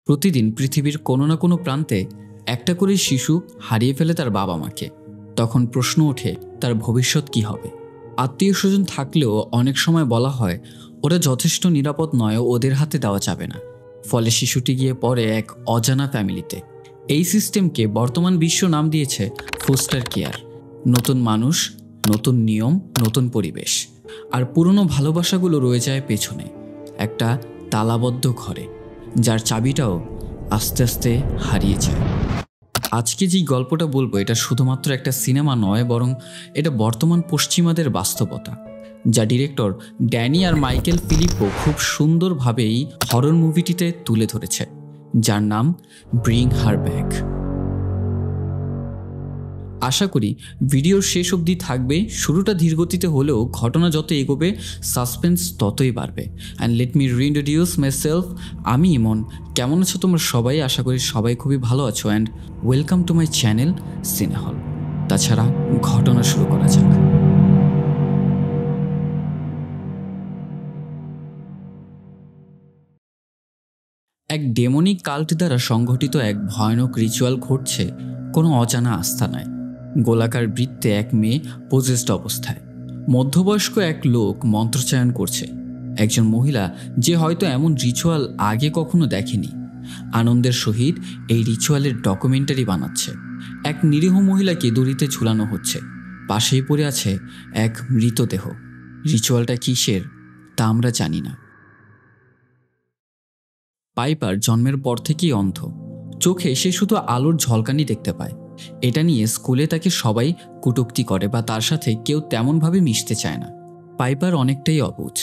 প্রতিদিন পৃথিবীর কোনো না কোনো প্রান্তে একটা করে শিশু হারিয়ে ফেলে তার বাবা মাকে। তখন প্রশ্ন ওঠে, তার ভবিষ্যৎ কি হবে? আত্মীয় স্বজন থাকলেও অনেক সময় বলা হয় ওরা যথেষ্ট নিরাপদ নয়, ওদের হাতে দেওয়া যাবে না। ফলে শিশুটি গিয়ে পড়ে এক অজানা ফ্যামিলিতে। এই সিস্টেমকে বর্তমান বিশ্ব নাম দিয়েছে ফোস্টার কেয়ার। নতুন মানুষ, নতুন নিয়ম, নতুন পরিবেশ, আর পুরনো ভালোবাসাগুলো রয়ে যায় পেছনে একটা তালাবদ্ধ ঘরে, যার চাবিটাও আস্তে আস্তে হারিয়ে যায়। আজকে যেই গল্পটা বলবো এটা শুধুমাত্র একটা সিনেমা নয়, বরং এটা বর্তমান পশ্চিমাদের বাস্তবতা, যা ডিরেক্টর ড্যানি আর মাইকেল ফিলিপো খুব সুন্দরভাবেই হরর মুভিটিতে তুলে ধরেছে, যার নাম ব্রিং হার ব্যাক। আশা করি ভিডিওর শেষ অবধি থাকবে। শুরুটা ধীরগতিতে হলেও ঘটনা যত এগোবে সাসপেন্স ততই বাড়বে। And let me রিইন্ট্রোডিউস my self. আমি ইমন। কেমন আছো তোমরা সবাই? আশা করি সবাই খুবই ভালো আছো। And welcome to my channel সিনে হল। তাছাড়া ঘটনা শুরু করা যাক। এক ডেমনিক কাল্ট দ্বারা সংঘটিত এক ভয়ানক রিচুয়াল ঘটছে কোনো অজানা আস্তানায়। গোলাকার বৃত্তে এক মেয়ে পজেসড অবস্থায়, মধ্যবয়স্ক এক লোক মন্ত্রচায়ন করছে। একজন মহিলা যে হয়তো এমন রিচুয়াল আগে কখনো দেখেনি, আনন্দের সহিত এই রিচুয়ালের ডকুমেন্টারি বানাচ্ছে। এক নিরীহ মহিলাকে দড়িতে ঝুলানো হচ্ছে, পাশেই পড়ে আছে এক মৃতদেহ। রিচুয়ালটা কিসের তা আমরা জানি না। পাইপার জন্মের পর থেকেই অন্ধ। চোখে সে শুধু আলোর ঝলকানি দেখতে পায়। এটা নিয়ে স্কুলে তাকে সবাই কটূক্তি করে বা তার সাথে কেউ তেমনভাবে মিশতে চায় না। পাইপার অনেকটাই অবুঝ।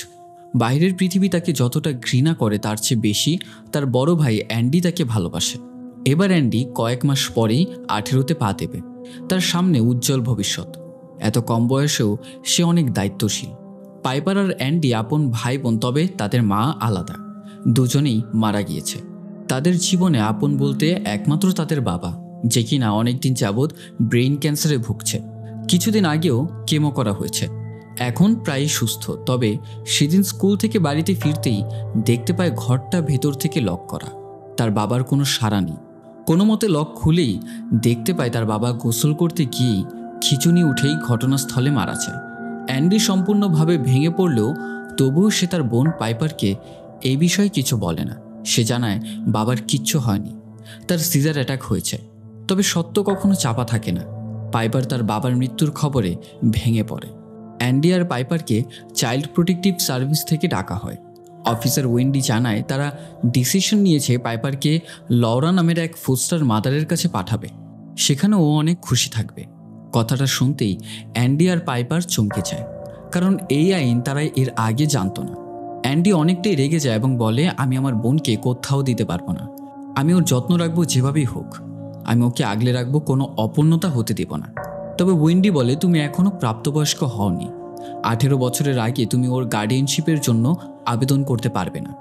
বাইরের পৃথিবী তাকে যতটা ঘৃণা করে তার চেয়ে বেশি তার বড় ভাই অ্যান্ডি তাকে ভালোবাসে। এবার অ্যান্ডি কয়েক মাস পরেই 18তে পা দেবে। তার সামনে উজ্জ্বল ভবিষ্যৎ। এত কম বয়সেও সে অনেক দায়িত্বশীল। পাইপার আর অ্যান্ডি আপন ভাই বোন, তবে তাদের মা আলাদা। দুজনেই মারা গিয়েছে। তাদের জীবনে আপন বলতে একমাত্র তাদের বাবা, যে কিনা অনেকদিন যাবৎ ব্রেইন ক্যান্সারে ভুগছে। কিছুদিন আগেও কেমো করা হয়েছে। এখন প্রায় সুস্থ। তবে সেদিন স্কুল থেকে বাড়িতে ফিরতেই দেখতে পায় ঘরটা ভেতর থেকে লক করা। তার বাবার কোনো সাড়া নেই। কোনো মতে লক খুলেই দেখতে পায় তার বাবা গোসল করতে গিয়েই খিঁচুনি উঠেই ঘটনাস্থলে মারা যায়। অ্যান্ডি সম্পূর্ণভাবে ভেঙে পড়লেও তবুও সে তার বোন পাইপারকে এই বিষয়ে কিছু বলে না। সে জানায় বাবার কিচ্ছু হয়নি, তার সিজার অ্যাটাক হয়েছে। তবে সত্য কখনো চাপা থাকে না। পাইপার তার বাবার মৃত্যুর খবরে ভেঙে পড়ে। অ্যান্ডি আর পাইপারকে চাইল্ড প্রোটেক্টিভ সার্ভিস থেকে ডাকা হয়। অফিসার ওয়েন্ডি জানায় তারা ডিসিশন নিয়েছে পাইপারকে লরা নামের এক ফোস্টার মাদারের কাছে পাঠাবে। সেখানে ও অনেক খুশি থাকবে। কথাটা শুনতেই অ্যান্ডি আর পাইপার চমকে যায়, কারণ এই আইন তারা এর আগে জানতো না। অ্যান্ডি অনেকটাই রেগে যায় এবং বলে, আমি আমার বোনকে কোথাও দিতে পারবো না। আমি ওর যত্ন রাখবো যেভাবেই হোক। আমি ওকে আগলে রাখবো, কোনো অপূর্ণতা হতে দেব না। তবে ওয়েন্ডি বলে, তুমি এখনো প্রাপ্তবয়স্ক হওনি। 18 বছরের আগে তুমি ওর গার্ডিয়ানশিপের জন্য আবেদন করতে পারবে না।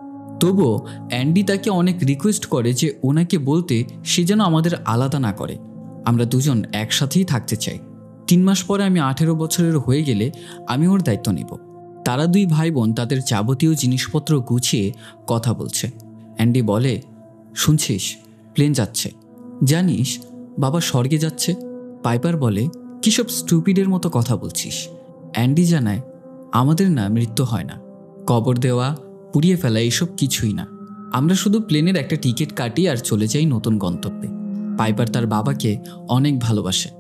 তবুও অ্যান্ডি তাকে অনেক রিকোয়েস্ট করে যে ওনাকে বলতে সে যেন আমাদের আলাদা না করে। আমরা দুজন একসাথেই থাকতে চাই। 3 মাস পরে আমি 18 বছরের হয়ে গেলে আমি ওর দায়িত্ব নেব। তারা দুই ভাই বোন তাদের যাবতীয় জিনিসপত্র গুছিয়ে কথা বলছে। অ্যান্ডি বলে, শুনছিস, প্লেন যাচ্ছে। জানিস বাবা স্বর্গে যাচ্ছে। পাইপার বলে, কিসব স্টুপিডের মতো কথা বলছিস। অ্যান্ডি জানায়, আমাদের না মৃত্যু হয় না, কবর দেওয়া, পুড়িয়ে ফেলা এসব কিছুই না। আমরা শুধু প্লেনের একটা টিকিট কাটি আর চলে যাই নতুন গন্তব্যে। পাইপার তার বাবাকে অনেক ভালোবাসে,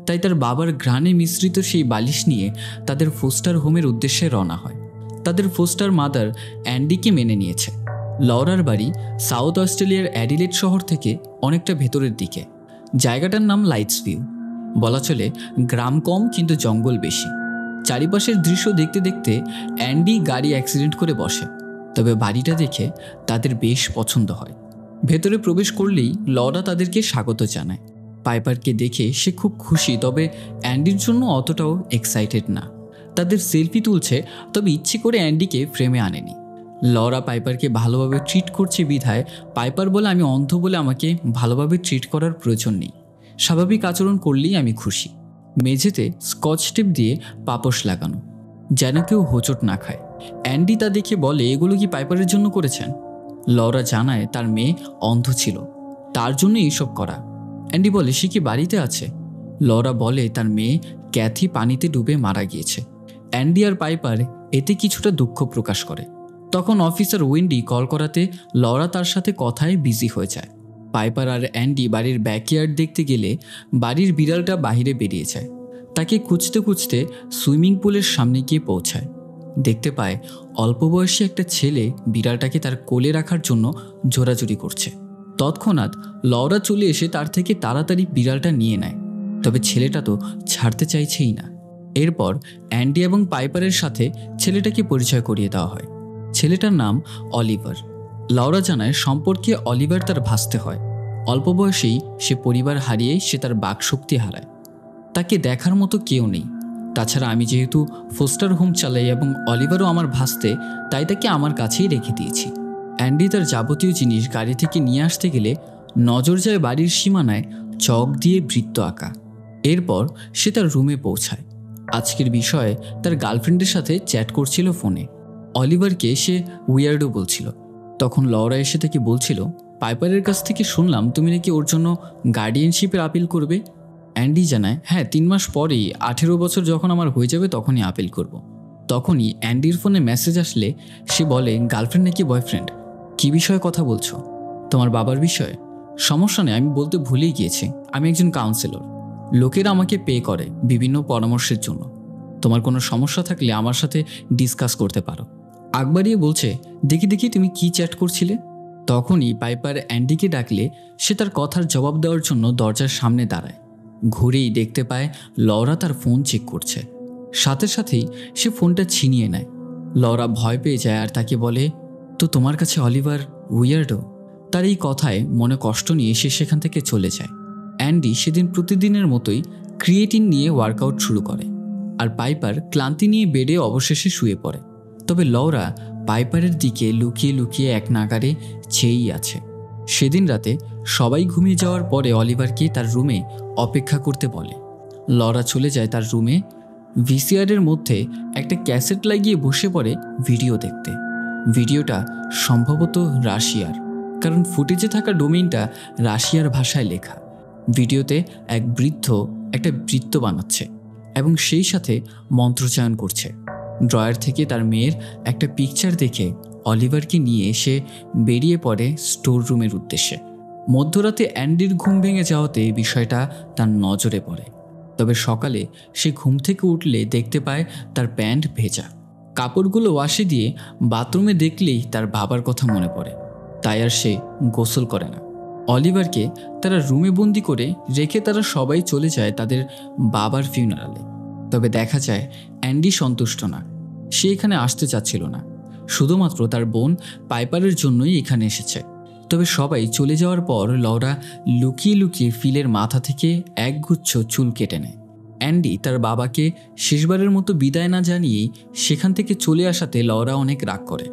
তাই তার বাবার ঘ্রাণে মিশ্রিত সেই বালিশ নিয়ে তাদের ফোস্টার হোমের উদ্দেশ্যে রওনা হয়। তাদের ফোস্টার মাদার অ্যান্ডিকে মেনে নিয়েছে। লরার বাড়ি সাউথ অস্ট্রেলিয়ার অ্যাডিলেড শহর থেকে অনেকটা ভেতরের দিকে। জায়গাটার নাম লাইটস ভিউ। বলা চলে গ্রাম কম কিন্তু জঙ্গল বেশি। চারিপাশের দৃশ্য দেখতে দেখতে অ্যান্ডি গাড়ি অ্যাক্সিডেন্ট করে বসে। তবে বাড়িটা দেখে তাদের বেশ পছন্দ হয়। ভেতরে প্রবেশ করলেই লরা তাদেরকে স্বাগত জানায়। পাইপারকে দেখে সে খুব খুশি, তবে অ্যান্ডির জন্য অতটাও এক্সাইটেড না। তাদের সেলফি তুলছে, তবে ইচ্ছে করে অ্যান্ডিকে ফ্রেমে আনেনি। লরা পাইপারকে ভালোভাবে ট্রিট করছে বিধায় পাইপার বলে, আমি অন্ধ বলে আমাকে ভালোভাবে ট্রিট করার প্রয়োজন নেই। স্বাভাবিক আচরণ করলেই আমি খুশি। মেঝেতে স্কচ টেপ দিয়ে পাপোশ লাগানো, যেন কেউ হোঁচট না খায়। অ্যান্ডি তা দেখে বলে, এগুলো কি পাইপারের জন্য করেছেন? লরা জানায় তার মেয়ে অন্ধ ছিল, তার জন্য এইসব করা। অ্যান্ডি বলে সে কি বাড়িতে আছে। লরা বলে তার মেয়ে ক্যাথি পানিতে ডুবে মারা গিয়েছে। অ্যান্ডি আর পাইপার এতে কিছুটা দুঃখ প্রকাশ করে। তখন অফিসার উইন্ডি কল করাতে লরা তার সাথে কথায় বিজি হয়ে যায়। পাইপার আর অ্যান্ডি বাড়ির ব্যাকইয়ার্ড দেখতে গেলে বাড়ির বিড়ালটা বাইরে বেরিয়ে যায়। তাকে খুঁজতে খুঁজতে সুইমিং পুলের সামনে গিয়ে পৌঁছায়। দেখতে পায় অল্প বয়সী একটা ছেলে বিড়ালটাকে তার কোলে রাখার জন্য জোরাজুরি করছে। তৎক্ষণাৎ লরা চলে এসে তার থেকে তাড়াতাড়ি বিড়ালটা নিয়ে নেয়, তবে ছেলেটা তো ছাড়তে চাইছেই না। এরপর অ্যান্ডি এবং পাইপারের সাথে ছেলেটাকে পরিচয় করিয়ে দেওয়া হয়। ছেলেটার নাম অলিভার। লরা জানায় সম্পর্কে অলিভার তার ভাসতে হয়। অল্প বয়সেই সে পরিবার হারিয়ে সে তার বাকশক্তি হারায়। তাকে দেখার মতো কেউ নেই। তাছাড়া আমি যেহেতু ফোস্টার হোম চালাই এবং অলিভারও আমার ভাসতে, তাই তাকে আমার কাছেই রেখে দিয়েছি। অ্যান্ডি তার যাবতীয় জিনিস গাড়ি থেকে নিয়ে আসতে গেলে নজর যায় বাড়ির সীমানায় চক দিয়ে বৃত্ত আঁকা। এরপর সে তার রুমে পৌঁছায়। আজকের বিষয়ে তার গার্লফ্রেন্ডের সাথে চ্যাট করছিল ফোনে। অলিভারকে সে উইয়ার্ডও বলছিল। তখন লরা এসে তাকে বলছিল, পাইপারের কাছ থেকে শুনলাম তুমি নাকি ওর জন্য গার্ডিয়ানশিপের আপিল করবে। অ্যান্ডি জানায়, হ্যাঁ 3 মাস পরেই 18 বছর যখন আমার হয়ে যাবে তখনই আপিল করব। তখনই অ্যান্ডির ফোনে মেসেজ আসলে সে বলে, গার্লফ্রেন্ড নাকি বয়ফ্রেন্ড? কী বিষয়ে কথা বলছো? তোমার বাবার বিষয়ে? সমস্যা নেই, আমি বলতে ভুলেই গিয়েছি, আমি একজন কাউন্সিলর। লোকেরা আমাকে পে করে বিভিন্ন পরামর্শের জন্য। তোমার কোনো সমস্যা থাকলে আমার সাথে ডিসকাস করতে পারো। আকবরিয়ে বলছে, দেখি দেখি তুমি কি চ্যাট করছিলে। তখনই পাইপার অ্যান্ডিকে ডাকলে সে তার কথার জবাব দেওয়ার জন্য দরজার সামনে দাঁড়ায়। ঘুরেই দেখতে পায় লরা তার ফোন চেক করছে। সাথে সাথেই সে ফোনটা ছিনিয়ে নেয়। লরা ভয় পেয়ে যায় আর তাকে বলে, তো তোমার কাছে অলিভার উইয়ার্ডো? তার এই কথায় মনে কষ্ট নিয়ে সে সেখান থেকে চলে যায়। অ্যান্ডি সেদিন প্রতিদিনের মতোই ক্রিয়েটিন নিয়ে ওয়ার্কআউট শুরু করে, আর পাইপার ক্লান্তি নিয়ে বেডে অবশেষে শুয়ে পড়ে। তবে লরা পাইপারের দিকে লুকিয়ে লুকিয়ে এক নাগারে চেয়েই আছে। সেদিন রাতে সবাই ঘুমিয়ে যাওয়ার পরে অলিভারকে তার রুমে অপেক্ষা করতে বলে। লরা চলে যায় তার রুমে। ভিসিআরের মধ্যে একটা ক্যাসেট লাগিয়ে বসে পড়ে ভিডিও দেখতে। ভিডিওটা সম্ভবত রাশিয়ার, কারণ ফুটেজে থাকা ডোমেইনটা রাশিয়ার ভাষায় লেখা। ভিডিওতে এক বৃদ্ধ একটা বৃত্ত বানাচ্ছে এবং সেই সাথে মন্ত্রোচ্চারণ করছে। ড্রয়ার থেকে তার মেয়ের একটা পিকচার দেখে অলিভারকে নিয়ে এসে বেরিয়ে পড়ে স্টোর রুমের উদ্দেশ্যে। মধ্যরাতে অ্যান্ডির ঘুম ভেঙে যাওয়াতে বিষয়টা তার নজরে পড়ে। তবে সকালে সে ঘুম থেকে উঠলে দেখতে পায় তার প্যান্ট ভেজা। কাপড়গুলো ওয়াশে দিয়ে বাথরুমে দেখলেই তার বাবার কথা মনে পড়ে, তাই আর সে গোসল করে না। অলিভারকে তারা রুমে বন্দি করে রেখে তারা সবাই চলে যায় তাদের বাবার ফিউনারালে। তবে দেখা যায় অ্যান্ডি সন্তুষ্ট না, সে এখানে আসতে চাচ্ছিল না, শুধুমাত্র তার বোন পাইপারের জন্যই এখানে এসেছে। তবে সবাই চলে যাওয়ার পর লরা লুকিয়ে লুকিয়ে ফিলের মাথা থেকে একগুচ্ছ চুল কেটে নেয়। অ্যান্ডি তার বাবাকে শেষবারের মতো বিদায় না জানিয়েই সেখান থেকে চলে আসাতে লরা অনেক রাগ করে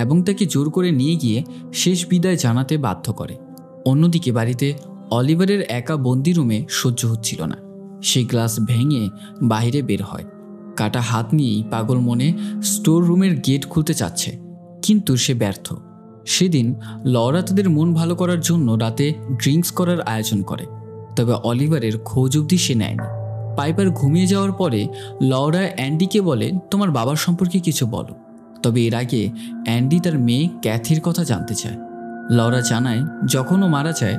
এবং তাকে জোর করে নিয়ে গিয়ে শেষ বিদায় জানাতে বাধ্য করে। অন্যদিকে বাড়িতে অলিভারের একা বন্দি রুমে সহ্য হচ্ছিল না। সে গ্লাস ভেঙে বাইরে বের হয়। কাটা হাত নিয়েই পাগল মনে স্টোর রুমের গেট খুলতে চাচ্ছে, কিন্তু সে ব্যর্থ। সেদিন লরা তাদের মন ভালো করার জন্য রাতে ড্রিঙ্কস করার আয়োজন করে, তবে অলিভারের খোঁজ অবধি সে নেয়নি। পাইপার ঘুমিয়ে যাওয়ার পরে লরা অ্যান্ডিকে বলে, তোমার বাবার সম্পর্কে কিছু বলো। তবে এর আগে অ্যান্ডি তার মেয়ে ক্যাথির কথা জানতে চায়। লরা জানায়, যখন ও মারা যায়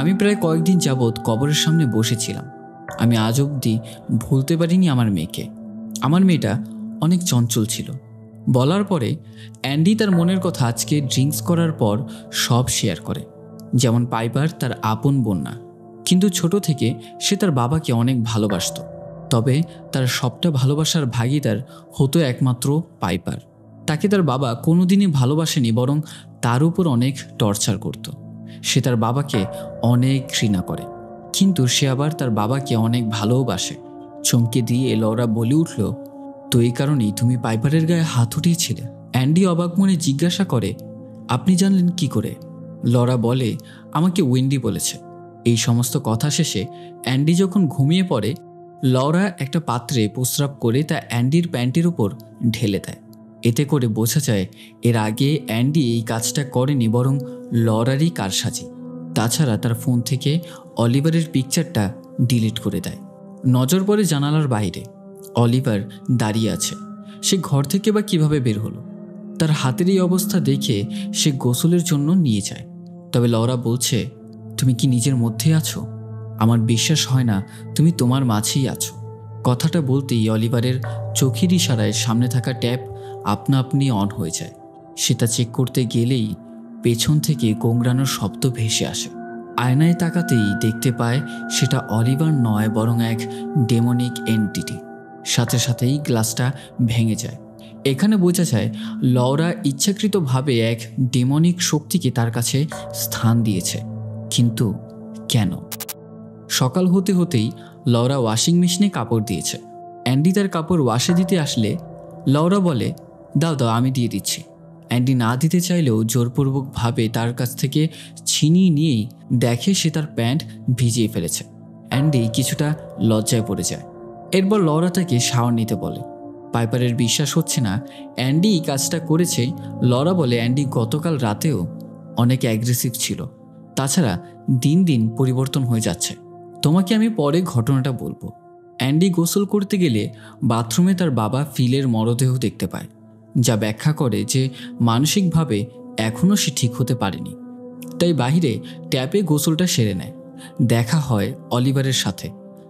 আমি প্রায় কয়েকদিন যাবৎ কবরের সামনে বসেছিলাম। আমি আজ অবধি ভুলতে পারিনি আমার মেয়েকে। আমার মেয়েটা অনেক চঞ্চল ছিল। বলার পরে অ্যান্ডি তার মনের কথা আজকে ড্রিঙ্কস করার পর সব শেয়ার করে। যেমন পাইপার তার আপন বোন না, কিন্তু ছোট থেকে সে তার বাবাকে অনেক ভালোবাসত। তবে তার সবটা ভালোবাসার ভাগিদার হতো একমাত্র পাইপার। তাকে তার বাবা কোনোদিনই ভালোবাসেনি, বরং তার উপর অনেক টর্চার করত। সে তার বাবাকে অনেক ঘৃণা করে, কিন্তু সে আবার তার বাবাকে অনেক ভালোবাসে। চমকে দিয়ে লরা বলে উঠল, তো এই কারণেই তুমি পাইপারের গায়ে হাত উঠিয়েছিলে? অ্যান্ডি অবাক মনে জিজ্ঞাসা করে, আপনি জানলেন কি করে? লরা বলে, আমাকে উইন্ডি বলেছে। এই সমস্ত কথা শেষে অ্যান্ডি যখন ঘুমিয়ে পড়ে, লরা একটা পাত্রে প্রস্রাব করে তা অ্যান্ডির প্যান্টের উপর ঢেলে দেয়। এতে করে বোঝা যায় এর আগে অ্যান্ডি এই কাজটা করেনি, বরং লরারই কারসাজি। তাছাড়া তার ফোন থেকে অলিভারের পিকচারটা ডিলিট করে দেয়। নজর পড়ে জানালার বাইরে। অলিভার দাঁড়িয়ে আছে। সে ঘর থেকে বা কিভাবে বের হলো? তার হাতের এই অবস্থা দেখে সে গোসলের জন্য নিয়ে যায়। তবে লরা বলছে, তুমি কি নিজের মধ্যে আছো? আমার বিশ্বাস হয় না তুমি তোমার মাঝেই আছো। কথাটা বলতেই অলিভারের চোখের ইশারায় সামনে থাকা ট্যাপ আপনা আপনি অন হয়ে যায়। সেটা চেক করতে গেলেই পেছন থেকে গোংরানোর শব্দ ভেসে আসে। আয়নায় তাকাতেই দেখতে পায় সেটা অলিভার নয়, বরং এক ডেমনিক এন্টিটি। সাথে সাথেই গ্লাসটা ভেঙে যায়। এখানে বোঝা যায় লরা ইচ্ছাকৃতভাবে এক ডেমনিক শক্তিকে তার কাছে স্থান দিয়েছে। কিন্তু কেন? সকাল হতে হতেই লরা ওয়াশিং মেশিনে কাপড় দিয়েছে। অ্যান্ডি তার কাপড় ওয়াশে দিতে আসলে লরা বলে, দাও দাও, আমি দিয়ে দিচ্ছি। অ্যান্ডি না দিতে চাইলেও জোরপূর্বকভাবে তার কাছ থেকে ছিনিয়ে নিয়েই দেখে সে তার প্যান্ট ভিজিয়ে ফেলেছে। অ্যান্ডি কিছুটা লজ্জায় পড়ে যায়। এরপর লরা তাকে শাওয়ার নিতে বলে। পাইপারের বিশ্বাস হচ্ছে না অ্যান্ডি এই কাজটা করেছে। লরা বলে, অ্যান্ডি গতকাল রাতেও অনেক অ্যাগ্রেসিভ ছিল। তাছাড়া দিন দিন পরিবর্তন হয়ে যাচ্ছে। তোমাকে আমি পরে ঘটনাটা বলবো। অ্যান্ডি গোসল করতে গেলে বাথরুমে তার বাবা ফিলের মরদেহ দেখতে পায়, যা ব্যাখ্যা করে যে মানসিকভাবে এখনও সে ঠিক হতে পারেনি। তাই বাহিরে ট্যাপে গোসলটা সেরে নেয়। দেখা হয় অলিভারের সাথে।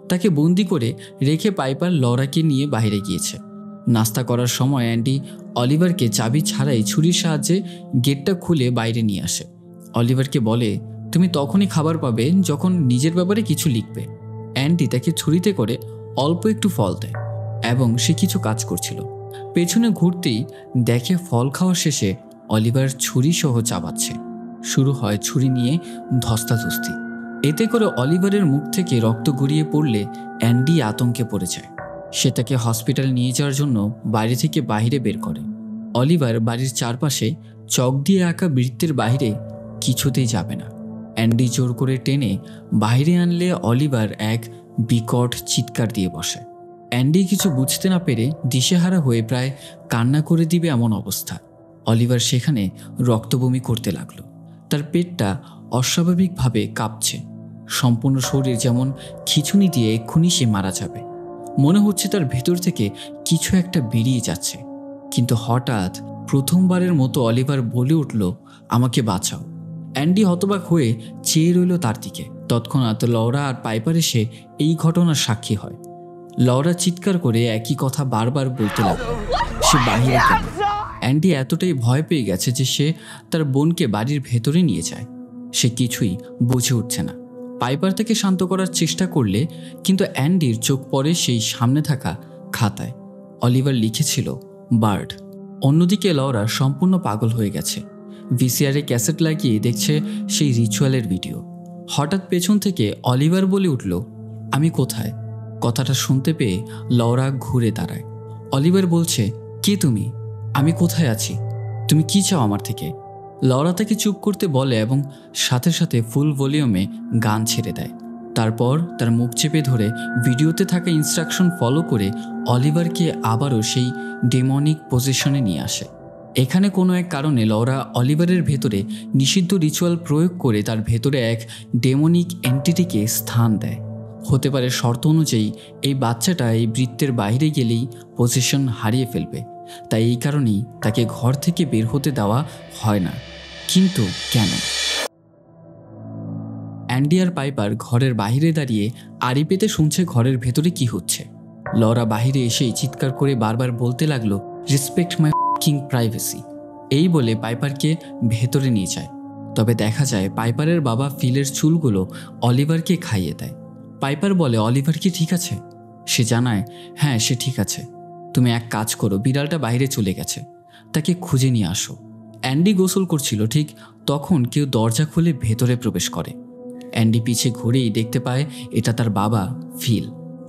তাকে বন্দি করে রেখে পাইপার লরাকে নিয়ে বাইরে গিয়েছে। নাস্তা করার সময় অ্যান্ডি অলিভারকে চাবি ছাড়াই ছুরির সাহায্যে গেটটা খুলে বাইরে নিয়ে আসে। অলিভারকে বলে, তুমি তখনই খাবার পাবে যখন নিজের ব্যাপারে কিছু লিখবে। অ্যান্ডি তাকে ছুরিতে করে অল্প একটু ফল দেয় এবং সে কিছু কাজ করছিল। পেছনে ঘুরতেই দেখে ফল খাওয়া শেষে অলিভার ছুরি সহ চাবাচ্ছে। শুরু হয় ছুরি নিয়ে ধস্তাধস্তি। এতে করে অলিভারের মুখ থেকে রক্ত গড়িয়ে পড়লে অ্যান্ডি আতঙ্কে পড়ে যায়। সে তাকে হসপিটাল নিয়ে যাওয়ার জন্য বাড়ি থেকে বাইরে বের করে। অলিভার বাড়ির চারপাশে চক দিয়ে আঁকা বৃত্তের বাইরে কিছুতেই যাবে না। অ্যান্ডি জোর করে টেনে বাইরে আনলে অলিভার এক বিকট চিৎকার দিয়ে বসে। অ্যান্ডি কিছু বুঝতে না পেরে দিশেহারা হয়ে প্রায় কান্না করে দিবে এমন অবস্থা। অলিভার সেখানে রক্তবমি করতে লাগলো। তার পেটটা অস্বাভাবিকভাবে কাঁপছে। সম্পূর্ণ শরীর যেমন খিঁচুনি দিয়ে এক্ষুনি সে মারা যাবে। মনে হচ্ছে তার ভেতর থেকে কিছু একটা বেরিয়ে যাচ্ছে। কিন্তু হঠাৎ প্রথমবারের মতো অলিভার বলে উঠল, আমাকে বাঁচাও। অ্যান্ডি হতবাক হয়ে চেয়ে রইল তার দিকে। তৎক্ষণাৎ লরা আর পাইপার এসে এই ঘটনার সাক্ষী হয়। লরা চিৎকার করে একই কথা বারবার বলতে লাগল, সে বাহিরে কেন? অ্যান্ডি এতটাই ভয় পেয়ে গেছে যে সে তার বোনকে বাড়ির ভেতরে নিয়ে যায়। সে কিছুই বুঝে উঠছে না। পাইপার তাকে শান্ত করার চেষ্টা করলে কিন্তু অ্যান্ডির চোখ পড়ে সেই সামনে থাকা খাতায়। অলিভার লিখেছিল বার্ড। অন্যদিকে লরা সম্পূর্ণ পাগল হয়ে গেছে। ভিসিআরে ক্যাসেট লাগিয়ে দেখছে সেই রিচুয়ালের ভিডিও। হঠাৎ পেছন থেকে অলিভার বলে উঠল, আমি কোথায়? কথাটা শুনতে পেয়ে লরা ঘুরে দাঁড়ায়। অলিভার বলছে, কে তুমি? আমি কোথায় আছি? তুমি কি চাও আমার থেকে? লরা তাকে চুপ করতে বলে এবং সাথে সাথে ফুল ভলিউমে গান ছেড়ে দেয়। তারপর তার মুখ চেপে ধরে ভিডিওতে থাকা ইনস্ট্রাকশন ফলো করে অলিভারকে আবারও সেই ডেমনিক পজিশনে নিয়ে আসে। এখানে কোনো এক কারণে লরা অলিভারের ভেতরে নিষিদ্ধ রিচুয়াল প্রয়োগ করে তার ভেতরে এক ডেমনিক এন্টিটিকে স্থান দেয়। হতে পারে শর্ত অনুযায়ী এই বাচ্চাটা এই বৃত্তের বাইরে গেলেই পজিশন হারিয়ে ফেলবে। তাই এই কারণেই তাকে ঘর থেকে বের হতে দেওয়া হয় না। কিন্তু কেন? অ্যান্ডি আর পাইপার ঘরের বাইরে দাঁড়িয়ে আড়ি পেতে শুনছে ঘরের ভেতরে কি হচ্ছে। লরা বাহিরে এসেই চিৎকার করে বারবার বলতে লাগলো, রেসপেক্ট মাই কিং প্রাইভেসি। এই বলে পাইপারকে ভেতরে নিয়ে যায়। তবে দেখা যায় পাইপারের বাবা ফিলের চুলগুলো অলিভারকে খাইয়ে দেয়। পাইপার বলে, অলিভার কি ঠিক আছে? সে জানায়, হ্যাঁ সে ঠিক আছে। তুমি এক কাজ করো, বিড়ালটা বাইরে চলে গেছে, তাকে খুঁজে নিয়ে আসো। অ্যান্ডি গোসল করছিল, ঠিক তখন কেউ দরজা খুলে ভেতরে প্রবেশ করে। অ্যান্ডি পিছে ঘুরেই দেখতে পায় এটা তার বাবা ফিল।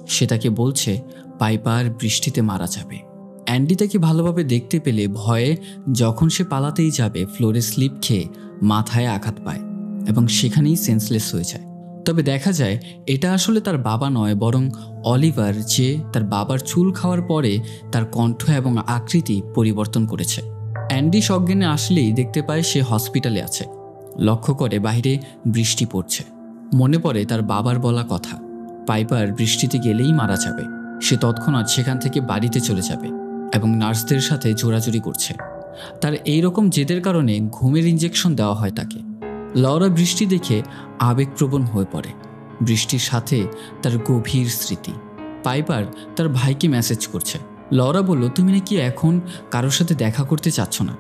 সে তাকে বলছে পাইপার বৃষ্টিতে মারা যাবে। অ্যান্ডি তাকে ভালোভাবে দেখতে পেলে ভয়ে যখন সে পালাতেই যাবে ফ্লোরে স্লিপ খেয়ে মাথায় আঘাত পায় এবং সেখানেই সেন্সলেস হয়ে যায়। তবে দেখা যায় এটা আসলে তার বাবা নয়, বরং অলিভার, যে তার বাবার চুল খাওয়ার পরে তার কণ্ঠ এবং আকৃতি পরিবর্তন করেছে। অ্যান্ডি সজ্ঞানে আসলেই দেখতে পায় সে হসপিটালে আছে। লক্ষ্য করে বাইরে বৃষ্টি পড়ছে। মনে পড়ে তার বাবার বলা কথা, পাইপার বৃষ্টিতে গেলেই মারা যাবে। সে তৎক্ষণাৎ সেখান থেকে বাড়িতে চলে যাবে এবং নার্সদের সাথে জোরাজুরি করছে। তার এইরকম জেদের কারণে ঘুমের ইঞ্জেকশন দেওয়া হয় তাকে। লরা বৃষ্টি দেখে আবেগপ্রবণ হয়ে পড়ে। বৃষ্টির সাথে তার গভীর স্মৃতি। পাইপার তার ভাইকে মেসেজ করছে। লরা বলল, তুমি নাকি এখন কারোর সাথে দেখা করতে চাচ্ছ না।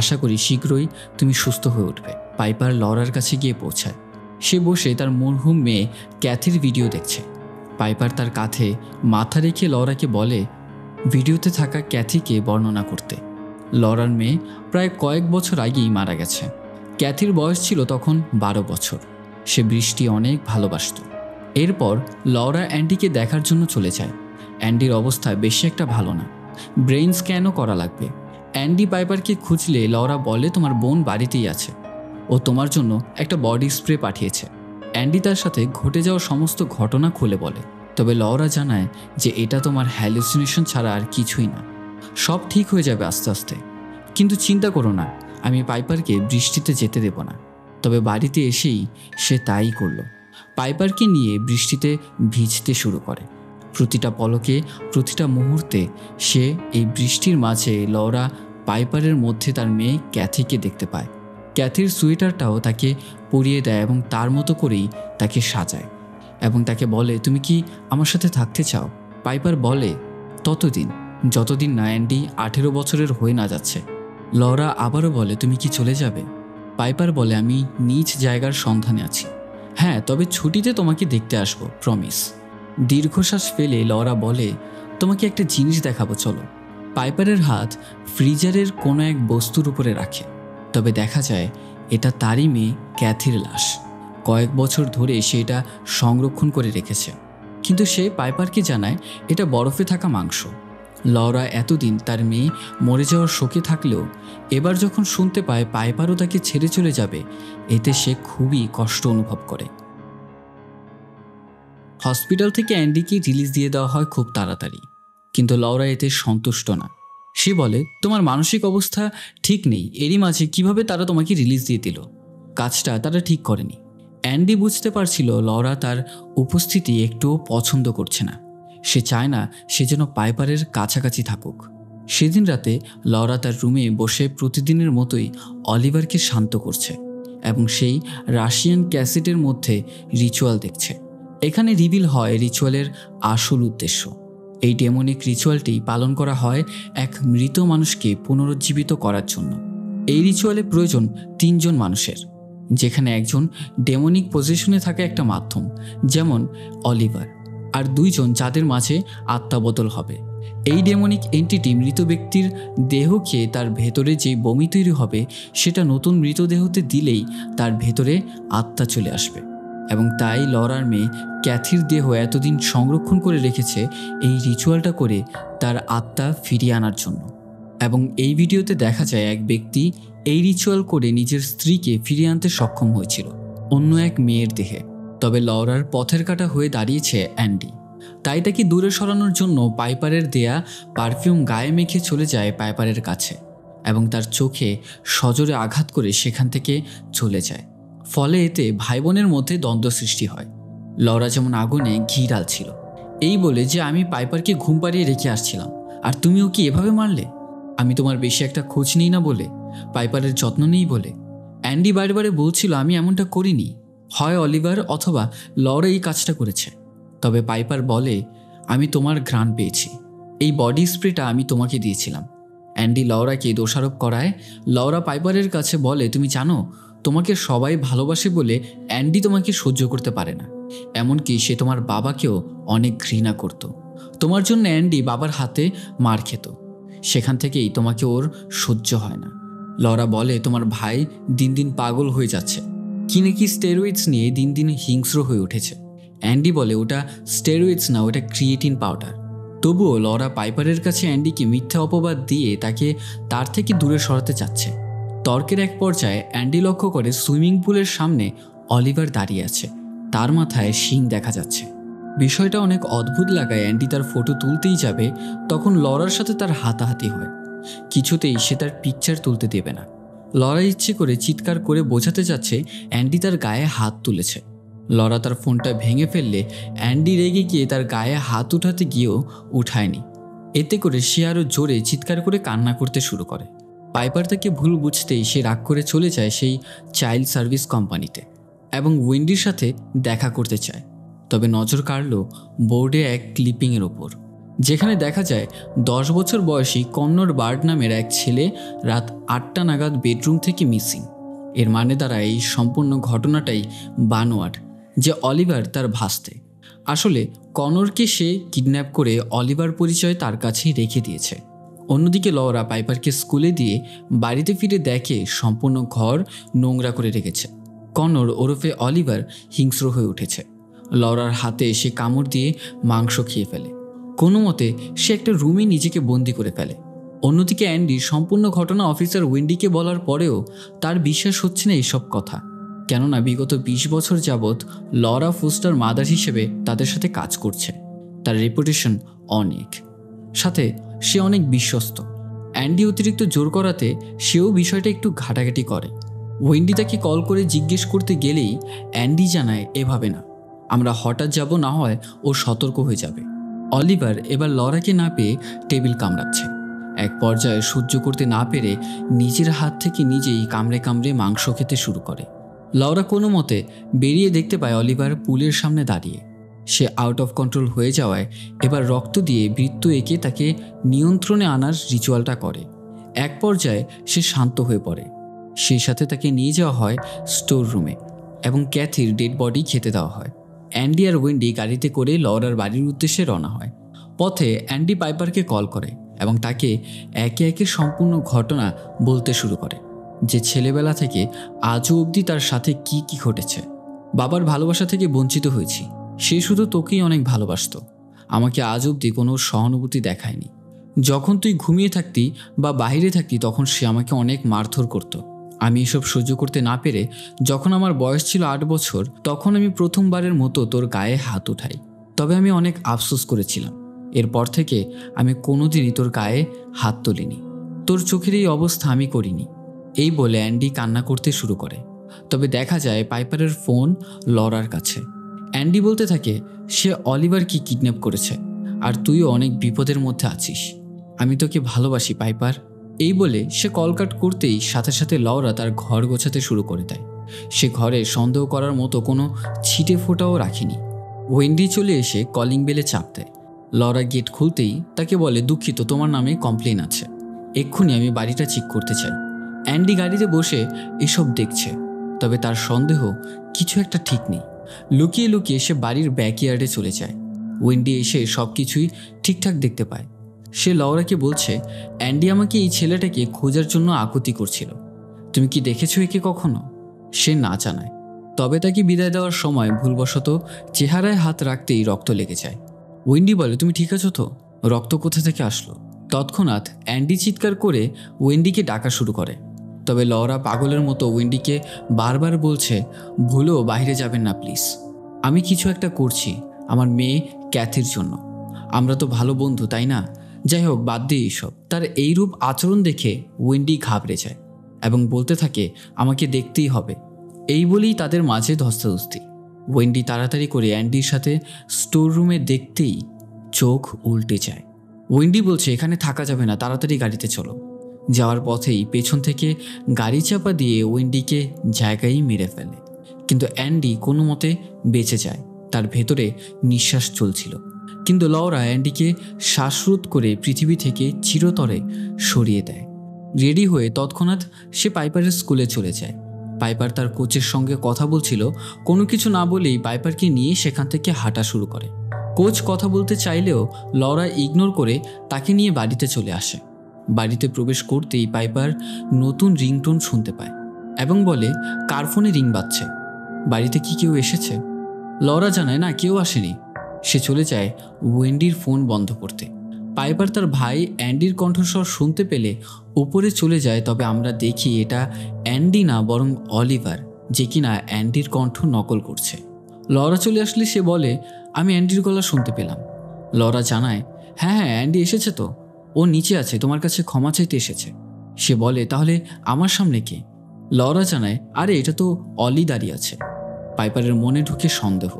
আশা করি শীঘ্রই তুমি সুস্থ হয়ে উঠবে। পাইপার লরার কাছে গিয়ে পৌঁছায়। সে বসে তার মরহুম মেয়ে ক্যাথির ভিডিও দেখছে। পাইপার তার কাঁধে মাথা রেখে লরাকে বলে ভিডিওতে থাকা ক্যাথিকে বর্ণনা করতে। লরার মেয়ে প্রায় কয়েক বছর আগেই মারা গেছে। ক্যাথির বয়স ছিল তখন 12 বছর। সে বৃষ্টি অনেক ভালোবাসত। এরপর লরা অ্যান্ডিকে দেখার জন্য চলে যায়। অ্যান্ডির অবস্থা বেশি একটা ভালো না, ব্রেইন স্ক্যানও করা লাগবে। অ্যান্ডি পাইপারকে খুঁজলে লরা বলে তোমার বোন বাড়িতেই আছে, ও তোমার জন্য একটা বডি স্প্রে পাঠিয়েছে। অ্যান্ডি তার সাথে ঘটে যাওয়া সমস্ত ঘটনা খুলে বলে। তবে লরা জানায় যে এটা তোমার হ্যালুসিনেশন ছাড়া আর কিছুই না, সব ঠিক হয়ে যাবে আস্তে আস্তে। কিন্তু চিন্তা করো না, আমি পাইপারকে বৃষ্টিতে যেতে দেব না। তবে বাড়িতে এসেই সে তাই করল। পাইপারকে নিয়ে বৃষ্টিতে ভিজতে শুরু করে। প্রতিটা পলকে, প্রতিটা মুহূর্তে সে এই বৃষ্টির মাঝে লরা পাইপারের মধ্যে তার মেয়ে ক্যাথিকে দেখতে পায়। ক্যাথির সোয়েটারটাও তাকে পরিয়ে দেয় এবং তার মতো করেই তাকে সাজায় এবং তাকে বলে তুমি কি আমার সাথে থাকতে চাও? পাইপার বলে ততদিন, যতদিন না অ্যান্ডি 18 বছরের হয়ে না যাচ্ছে। লরা আবারও বলে তুমি কি চলে যাবে? পাইপার বলে আমি নিজ জায়গার সন্ধানে আছি। হ্যাঁ, তবে ছুটিতে তোমাকে দেখতে আসবো, প্রমিস। দীর্ঘশ্বাস ফেলে লরা বলে তোমাকে একটা জিনিস দেখাবো, চলো। পাইপারের হাত ফ্রিজারের কোনো এক বস্তুর উপরে রাখে। তবে দেখা যায় এটা তারই মেয়ে ক্যাথির লাশ। কয়েক বছর ধরে সে এটা সংরক্ষণ করে রেখেছে, কিন্তু সে পাইপারকে জানায় এটা বরফে থাকা মাংস। লরা এতদিন তার মেয়ে মরে যাওয়ার শোকে থাকলেও এবার যখন শুনতে পায় পাইপারও তাকে ছেড়ে চলে যাবে, এতে সে খুবই কষ্ট অনুভব করে। হসপিটাল থেকে অ্যান্ডিকে রিলিজ দিয়ে দেওয়া হয় খুব তাড়াতাড়ি, কিন্তু লরা এতে সন্তুষ্ট না। সে বলে তোমার মানসিক অবস্থা ঠিক নেই, এরই মাঝে কিভাবে তারা তোমাকে রিলিজ দিয়ে দিল? কাজটা তারা ঠিক করেনি। অ্যান্ডি বুঝতে পারছিল লরা তার উপস্থিতি একটুও পছন্দ করছে না। সে চায় না সে যেন পাইপারের কাছাকাছি থাকুক। সেদিন রাতে লরা তার রুমে বসে প্রতিদিনের মতোই অলিভারকে শান্ত করছে এবং সেই রাশিয়ান ক্যাসেটের মধ্যে রিচুয়াল দেখছে। এখানে রিভিল হয় রিচুয়ালের আসল উদ্দেশ্য। এই ডেমনিক রিচুয়ালটি পালন করা হয় এক মৃত মানুষকে পুনরুজ্জীবিত করার জন্য। এই রিচুয়ালে প্রয়োজন 3 জন মানুষের, যেখানে একজন ডেমনিক পজিশনে থাকা একটা মাধ্যম, যেমন অলিভার, আর 2 জন যাদের মাঝে আত্মা বদল হবে। এই ডেমনিক এন্টিটি মৃত ব্যক্তির দেহ খেয়ে তার ভেতরে যে বমি তৈরি হবে সেটা নতুন মৃতদেহতে দিলেই তার ভেতরে আত্মা চলে আসবে। এবং তাই লরার মেয়ে ক্যাথির দেহ এতদিন সংরক্ষণ করে রেখেছে এই রিচুয়ালটা করে তার আত্মা ফিরিয়ে আনার জন্য। এবং এই ভিডিওতে দেখা যায় এক ব্যক্তি এই রিচুয়াল করে নিজের স্ত্রীকে ফিরিয়ে আনতে সক্ষম হয়েছিল অন্য এক মেয়ের দেহে। তবে লরার পথের কাঁটা হয়ে দাঁড়িয়েছে অ্যান্ডি। তাই তাকে দূরে সরানোর জন্য পাইপারের দেয়া পারফিউম গায়ে মেখে চলে যায় পাইপারের কাছে এবং তার চোখে সজোরে আঘাত করে সেখান থেকে চলে যায়। ফলে এতে ভাই বোনের মধ্যে দ্বন্দ্ব সৃষ্টি হয়। লরা যেমন আগুনে ঘি ঢালছিল, এই বলে যে আমি পাইপারকে ঘুম পাড়িয়ে রেখে আসছিলাম আর তুমিও কি এভাবে মারলে? আমি তোমার বেশি একটা খোঁজ নিই না বলে, পাইপারের যত্ন নেই বলে। অ্যান্ডি বারে বারে বলছিল আমি এমনটা করিনি, হয় অলিভার অথবা লরা এই কাজটা করেছে। তবে পাইপার বলে আমি তোমার ঘ্রাণ পেয়েছি, এই বডি স্প্রেটা আমি তোমাকে দিয়েছিলাম। অ্যান্ডি লরাকে দোষারোপ করায়। লরা পাইপারের কাছে বলে তুমি জানো তোমাকে সবাই ভালোবাসে বলে অ্যান্ডি তোমাকে সহ্য করতে পারে না, এমনকি সে তোমার বাবাকেও অনেক ঘৃণা করত। তোমার জন্য অ্যান্ডি বাবার হাতে মার খেত, সেখান থেকেই তোমাকে ওর সহ্য হয় না। লরা বলে তোমার ভাই দিন দিন পাগল হয়ে যাচ্ছে, কি নাকি স্টেরয়েডস নিয়ে দিন দিন হিংস্র হয়ে উঠেছে। অ্যান্ডি বলে ওটা স্টেরয়েডস না, ওটা ক্রিয়েটিন পাউডার। তবুও লরা পাইপারের কাছে অ্যান্ডিকে মিথ্যা অপবাদ দিয়ে তাকে তার থেকে দূরে সরাতে চাচ্ছে। তর্কের এক পর্যায়ে অ্যান্ডি লক্ষ্য করে সুইমিং পুলের সামনে অলিভার দাঁড়িয়ে আছে। তার মাথায় শিং দেখা যাচ্ছে। বিষয়টা অনেক অদ্ভুত লাগায় অ্যান্ডি তার ফটো তুলতেই যাবে, তখন লরার সাথে তার হাতাহাতি হয়। কিছুতেই সে তার পিকচার তুলতে দেবে না। লরা ইচ্ছে করে চিৎকার করে বোঝাতে যাচ্ছে অ্যান্ডি তার গায়ে হাত তুলেছে। লরা তার ফোনটা ভেঙে ফেললে অ্যান্ডি রেগে গিয়ে তার গায়ে হাত উঠাতে গিয়েও উঠায়নি। এতে করে সে আরও জোরে চিৎকার করে কান্না করতে শুরু করে। পাইপার তাকে ভুল বুঝতেই সে রাগ করে চলে যায় সেই চাইল্ড সার্ভিস কোম্পানিতে এবং ওয়েন্ডির সাথে দেখা করতে চায়। তবে নজর কাড়ল বোর্ডে এক ক্লিপিংয়ের ওপর, যেখানে দেখা যায় 10 বছর বয়সী কন্নর বার্ড নামের এক ছেলে রাত 8টা নাগাদ বেডরুম থেকে মিসিং। এর মানে দাঁড়ায় এই সম্পূর্ণ ঘটনাটাই বানোয়াট, যে অলিভার তার ভাস্তে। আসলে কনরকে সে কিডন্যাপ করে অলিভার পরিচয় তার কাছেই রেখে দিয়েছে। অন্যদিকে লরা পাইপারকে স্কুলে দিয়ে বাড়িতে ফিরে দেখে সম্পূর্ণ ঘর নোংরা করে রেখেছে। কনর ওরফে অলিভার হিংস্র হয়ে উঠেছে। লরার হাতে সে কামড় দিয়ে মাংস খেয়ে ফেলে। কোনো মতে সে একটা রুমে নিজেকে বন্দি করে ফেলে। অন্যদিকে অ্যান্ডি সম্পূর্ণ ঘটনা অফিসার ওয়েন্ডিকে বলার পরেও তার বিশ্বাস হচ্ছে না এইসব কথা, কেননা বিগত 20 বছর যাবৎ লরা ফোস্টার মাদার হিসেবে তাদের সাথে কাজ করছে। তার রেপুটেশন অনেক, সাথে সে অনেক বিশ্বস্ত। অ্যান্ডি অতিরিক্ত জোর করাতে সেও বিষয়টা একটু ঘাটাঘাটি করে। ওয়েন্ডি তাকে কল করে জিজ্ঞেস করতে গেলেই অ্যান্ডি জানায় এভাবে না, আমরা হঠাৎ যাব, না হয় ও সতর্ক হয়ে যাবে। অলিভার এবার লরাকে না পেয়ে টেবিল কামড়াচ্ছে। এক পর্যায়ে সহ্য করতে না পেরে নিজের হাত থেকে নিজেই কামড়ে কামড়ে মাংস খেতে শুরু করে। লরা কোনো মতে বেরিয়ে দেখতে পায় অলিভার পুলের সামনে দাঁড়িয়ে। সে আউট অফ কন্ট্রোল হয়ে যাওয়ায় এবার রক্ত দিয়ে বৃত্ত এঁকে তাকে নিয়ন্ত্রণে আনার রিচুয়ালটা করে। এক পর্যায়ে সে শান্ত হয়ে পড়ে। সেই সাথে তাকে নিয়ে যাওয়া হয় স্টোর রুমে এবং ক্যাথির ডেড বডি খেতে দেওয়া হয়। অ্যান্ডি আর ওয়েন্ডি গাড়িতে করে লরার বাড়ির উদ্দেশ্যে রওনা হয়। পথে অ্যান্ডি পাইপারকে কল করে এবং তাকে একে একে সম্পূর্ণ ঘটনা বলতে শুরু করে, যে ছেলেবেলা থেকে আজও অবধি তার সাথে কি কি ঘটেছে। বাবার ভালোবাসা থেকে বঞ্চিত হয়েছি, সে শুধু তোকেই অনেক ভালোবাসত, আমাকে আজ অবধি কোনো সহানুভূতি দেখায়নি। যখন তুই ঘুমিয়ে থাকতি বা বাইরে থাকতি তখন সে আমাকে অনেক মারধর করত। আমি এসব সহ্য করতে না পেরে যখন আমার বয়স ছিল 8 বছর, তখন আমি প্রথমবারের মতো তোর গায়ে হাত উঠাই। তবে আমি অনেক আফসোস করেছিলাম। এরপর থেকে আমি কোনোদিনই তোর গায়ে হাত তুলিনি। তোর চোখের এই অবস্থা আমি করিনি। এই বলে অ্যান্ডি কান্না করতে শুরু করে। তবে দেখা যায় পাইপারের ফোন লরার কাছে। অ্যান্ডি বলতে থাকে সে অলিভারকে কিডন্যাপ করেছে আর তুইও অনেক বিপদের মধ্যে আছিস। আমি তোকে ভালোবাসি পাইপার। এই বলে সে কল কাট করতেই সাথে সাথে লরা তার ঘর গোছাতে শুরু করে দেয়। সে ঘরে সন্দেহ করার মতো কোনো ছিটে ফোঁটাও রাখেনি। ওয়েন্ডি চলে এসে কলিং বেলে চাপ দেয়। লরা গেট খুলতেই তাকে বলে, দুঃখিত, তোমার নামে কমপ্লেন আছে, এক্ষুনি আমি বাড়িটা চেক করতে চাই। অ্যান্ডি গাড়িতে বসে এসব দেখছে, তবে তার সন্দেহ কিছু একটা ঠিক নেই। লুকিয়ে লুকিয়ে সে বাড়ির ব্যাকইয়ার্ডে চলে যায়। ওয়েন্ডি এসে সব কিছুই ঠিকঠাক দেখতে পায়। সে লরাকে বলছে, অ্যান্ডি আমাকে এই ছেলেটাকে খোঁজার জন্য আকুতি করছিল, তুমি কি দেখেছো একে কখনো? সে না জানায়। তবে তাকে বিদায় দেওয়ার সময় ভুলবশত চেহারায় হাত রাখতেই রক্ত লেগে যায়। ওয়েন্ডি বলে, তুমি ঠিক আছো তো? রক্ত কোথা থেকে আসলো? তৎক্ষণাৎ অ্যান্ডি চিৎকার করে ওয়েন্ডিকে ডাকা শুরু করে। তবে লরা পাগলের মতো ওয়েন্ডিকে বারবার বলছে, ভুলেও বাইরে যাবেন না প্লিজ, আমি কিছু একটা করছি আমার মেয়ে ক্যাথির জন্য, আমরা তো ভালো বন্ধু তাই না? যাই হোক, বাদ দিয়ে এইসব। তার এইরূপ আচরণ দেখে ওয়েন্ডি ঘাবড়ে যায় এবং বলতে থাকে, আমাকে দেখতেই হবে। এই বলেই তাদের মাঝে ধস্তাধস্তি। ওয়েন্ডি তাড়াতাড়ি করে অ্যান্ডির সাথে স্টোর রুমে দেখতেই চোখ উল্টে যায়। ওয়েন্ডি বলছে, এখানে থাকা যাবে না, তাড়াতাড়ি গাড়িতে চলো। যাওয়ার পথেই পেছন থেকে গাড়ি চাপা দিয়ে ওয়েন্ডিকে জায়গায় মেরে ফেলে। কিন্তু অ্যান্ডি কোনো মতে বেঁচে যায়, তার ভেতরে নিঃশ্বাস চলছিল। কিন্তু লরা অ্যান্ডিকে শ্বাসরোধ করে পৃথিবী থেকে চিরতরে সরিয়ে দেয়। রেডি হয়ে তৎক্ষণাৎ সে পাইপারের স্কুলে চলে যায়। পাইপার তার কোচের সঙ্গে কথা বলছিল। কোনো কিছু না বলেই পাইপারকে নিয়ে সেখান থেকে হাঁটা শুরু করে। কোচ কথা বলতে চাইলেও লরা ইগনোর করে তাকে নিয়ে বাড়িতে চলে আসে। বাড়িতে প্রবেশ করতেই পাইপার নতুন রিংটোন শুনতে পায় এবং বলে, কার ফোনে রিং বাজছে? বাড়িতে কি কেউ এসেছে? লরা জানায়, না, কেউ আসেনি। সে চলে যায় ওয়েন্ডির ফোন বন্ধ করতে। পাইপার তার ভাই অ্যান্ডির কণ্ঠস্বর শুনতে পেলে উপরে চলে যায়। তবে আমরা দেখি এটা অ্যান্ডি না, বরং অলিভার, যে কিনা অ্যান্ডির কণ্ঠ নকল করছে। লরা চলে আসলে সে বলে, আমি অ্যান্ডির গলা শুনতে পেলাম। লরা জানায়, হ্যাঁ হ্যাঁ, অ্যান্ডি এসেছে তো, ও নিচে আছে, তোমার কাছে ক্ষমা চাইতে এসেছে। সে বলে, তাহলে আমার সামনে কে? লরা জানায়, আরে এটা তো অলি দাঁড়িয়ে আছে। পাইপারের মনে ঢুকে সন্দেহ।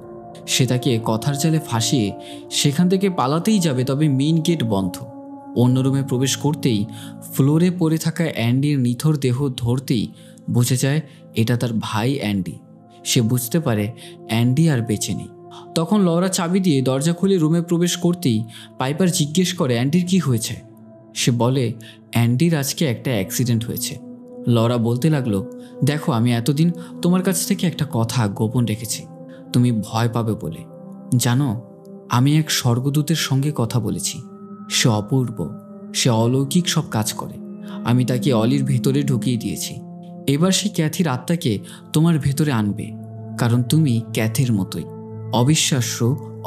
সে তাকে কথার জালে ফাঁসিয়ে সেখান থেকে পালাতেই যাবে, তবে মেইন গেট বন্ধ। অন্য রুমে প্রবেশ করতেই ফ্লোরে পড়ে থাকা অ্যান্ডির নিথর দেহ ধরতেই বুঝে যায় এটা তার ভাই অ্যান্ডি। সে বুঝতে পারে অ্যান্ডি আর বেঁচে নেই। তখন লরা চাবি দিয়ে দরজা খুলে রুমে প্রবেশ করতেই পাইপার জিজ্ঞেস করে, অ্যান্ডির কি হয়েছে? সে বলে, অ্যান্ডির আজকে একটা অ্যাক্সিডেন্ট হয়েছে। লরা বলতে লাগলো, দেখো আমি এতদিন তোমার কাছ থেকে একটা কথা গোপন রেখেছি, তুমি ভয় পাবে বলে। জানো, আমি এক স্বর্গদূতের সঙ্গে কথা বলেছি। সে অপূর্ব, সে অলৌকিক সব কাজ করে। আমি তাকে অলির ভেতরে ঢুকিয়ে দিয়েছি। এবার সে ক্যাথির আত্মাকে তোমার ভেতরে আনবে, কারণ তুমি ক্যাথির মতোই অবিশ্বাস্য,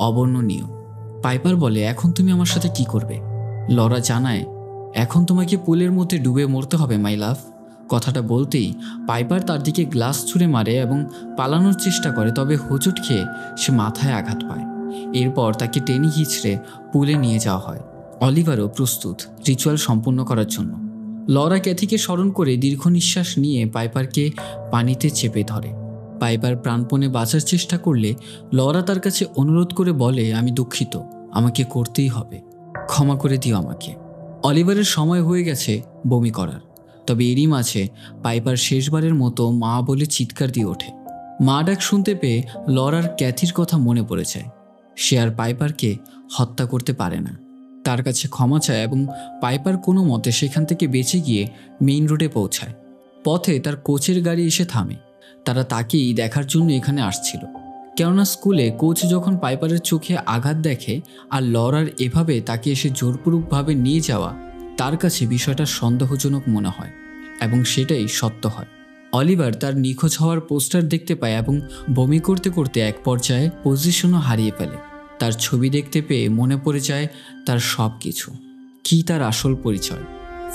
অবর্ণনীয়। পাইপার বলে, এখন তুমি আমার সাথে কি করবে? লরা জানায়, এখন তোমাকে পুলের মধ্যে ডুবে মরতে হবে মাই লাভ। কথাটা বলতেই পাইপার তার দিকে গ্লাস ছুঁড়ে মারে এবং পালানোর চেষ্টা করে, তবে হোঁচট খেয়ে সে মাথায় আঘাত পায়। এরপর তাকে টেনে হিঁচড়ে পুলে নিয়ে যাওয়া হয়। অলিভারও প্রস্তুত রিচুয়াল সম্পূর্ণ করার জন্য। লরা ক্যাথিকে স্মরণ করে দীর্ঘ নিঃশ্বাস নিয়ে পাইপারকে পানিতে চেপে ধরে। পাইপার প্রাণপণে বাঁচার চেষ্টা করলে লরা তার কাছে অনুরোধ করে বলে, আমি দুঃখিত, আমাকে করতেই হবে, ক্ষমা করে দিও আমাকে। অলিভারের সময় হয়ে গেছে বমি করার, তবে এরই মাঝে পাইপার শেষবারের মতো মা বলে চিৎকার দিয়ে ওঠে। মা ডাক শুনতে পেয়ে লরার ক্যাথির কথা মনে পড়ে যায়। সে আর পাইপারকে হত্যা করতে পারে না, তার কাছে ক্ষমা চায় এবং পাইপার কোনো মতে সেখান থেকে বেঁচে গিয়ে মেইন রোডে পৌঁছায়। পথে তার কোচের গাড়ি এসে থামে। তারা তাকেই দেখার জন্য এখানে আসছিল, কেননা স্কুলে কোচ যখন পাইপারের চোখে আঘাত দেখে আর লরার এভাবে তাকে এসে জোরপূর্বকভাবে নিয়ে যাওয়া, তার কাছে বিষয়টা সন্দেহজনক মনে হয় এবং সেটাই সত্য হয়। অলিভার তার নিখোঁজ হওয়ার পোস্টার দেখতে পায় এবং বমি করতে করতে এক পর্যায়ে পজিশনও হারিয়ে ফেলে। তার ছবি দেখতে পেয়ে মনে পড়ে যায় তার সব কিছু, কী তার আসল পরিচয়।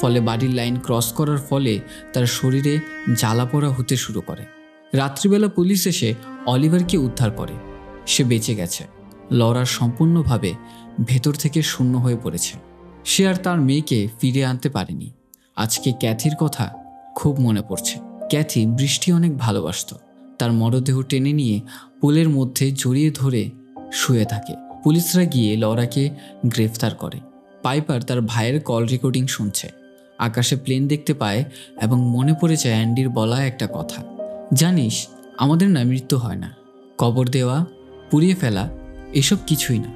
ফলে বাড়ির লাইন ক্রস করার ফলে তার শরীরে জ্বালা পোড়া হতে শুরু করে। রাত্রিবেলা পুলিশ এসে অলিভারকে উদ্ধার করে। সে বেঁচে গেছে। লরা সম্পূর্ণভাবে ভেতর থেকে শূন্য হয়ে পড়েছে। সে আর তার মেয়েকে ফিরে আনতে পারেনি। আজকে ক্যাথির কথা খুব মনে পড়ছে। ক্যাথি বৃষ্টি অনেক ভালোবাসত। তার মরদেহ টেনে নিয়ে পুলের মধ্যে জড়িয়ে ধরে শুয়ে থাকে। পুলিশরা গিয়ে লরাকে গ্রেফতার করে। পাইপার তার ভাইয়ের কল রেকর্ডিং শুনছে। আকাশে প্লেন দেখতে পায় এবং মনে পড়ে যায় অ্যান্ডির বলা একটা কথা, জানিস আমাদের না মৃত্যু হয় না, কবর দেওয়া, পুড়িয়ে ফেলা, এসব কিছুই না।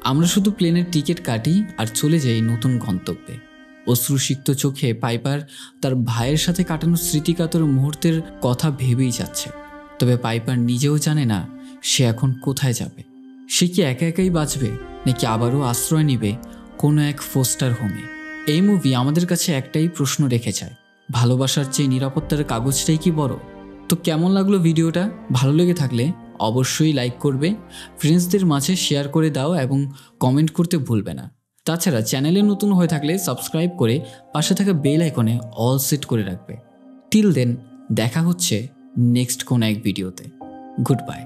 আমরা শুধু প্লেনের টিকিট কাটি আর চলে যাই নতুন গন্তব্যে। অশ্রুসিক্ত চোখে পাইপার তার ভাইয়ের সাথে কাটানো স্মৃতিকাতর মুহূর্তের কথা ভেবেই যাচ্ছে। তবে পাইপার নিজেও জানে না সে এখন কোথায় যাবে। সে কি একা একাই বাঁচবে, নাকি আবারও আশ্রয় নেবে কোনো এক ফোস্টার হোমে? এই মুভি আমাদের কাছে একটাই প্রশ্ন রেখে যায়, ভালোবাসার চেয়ে নিরাপত্তার কাগজটাই কি বড়? তো কেমন লাগলো ভিডিওটা? ভালো লেগে থাকলে অবশ্যই লাইক করবে, ফ্রেন্ডসদের মাঝে শেয়ার করে দাও এবং কমেন্ট করতে ভুলবে না। তাছাড়া চ্যানেলে নতুন হয়ে থাকলে সাবস্ক্রাইব করে পাশে থাকা বেল আইকনে অল সেট করে রাখবে। টিল দেন, দেখা হচ্ছে নেক্সট কোনো এক ভিডিওতে। Good bye.